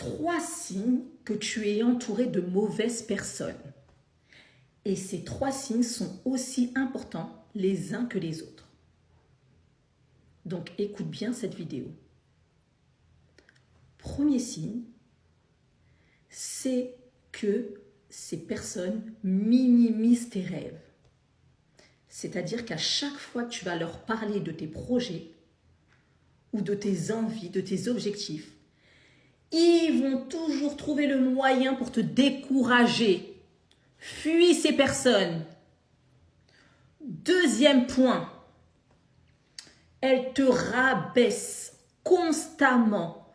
3 signes que tu es entouré de mauvaises personnes. Et ces 3 signes sont aussi importants les uns que les autres. Donc, écoute bien cette vidéo. Premier signe, c'est que ces personnes minimisent tes rêves. C'est-à-dire qu'à chaque fois que tu vas leur parler de tes projets ou de tes envies, de tes objectifs, ils vont toujours trouver le moyen pour te décourager. Fuis ces personnes. Deuxième point, elles te rabaissent constamment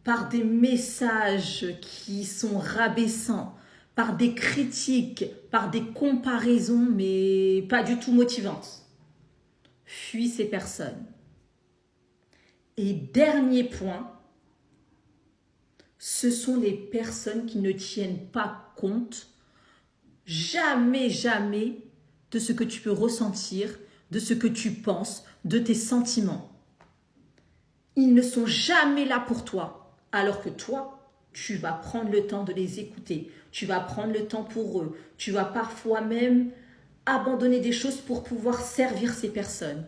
par des messages qui sont rabaissants, par des critiques, par des comparaisons, mais pas du tout motivantes. Fuis ces personnes. Et dernier point, ce sont les personnes qui ne tiennent pas compte, jamais, jamais, de ce que tu peux ressentir, de ce que tu penses, de tes sentiments. Ils ne sont jamais là pour toi, alors que toi, tu vas prendre le temps de les écouter, tu vas prendre le temps pour eux, tu vas parfois même abandonner des choses pour pouvoir servir ces personnes.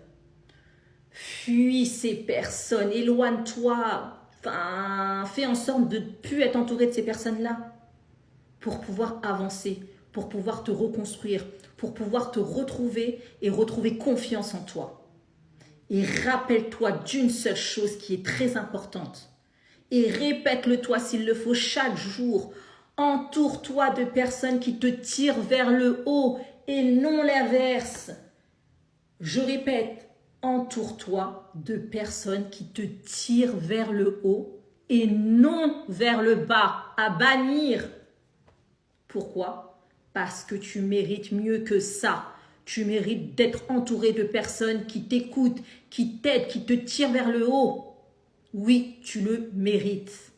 Fuis ces personnes, éloigne-toi, fais en sorte de ne plus être entouré de ces personnes-là pour pouvoir avancer, pour pouvoir te reconstruire, pour pouvoir te retrouver et retrouver confiance en toi. Et rappelle-toi d'une seule chose qui est très importante. Et répète-le-toi s'il le faut chaque jour. Entoure-toi de personnes qui te tirent vers le haut et non l'inverse. Je répète, entoure-toi de personnes qui te tirent vers le haut et non vers le bas, à bannir. Pourquoi? Parce que tu mérites mieux que ça. Tu mérites d'être entouré de personnes qui t'écoutent, qui t'aident, qui te tirent vers le haut. Oui, tu le mérites.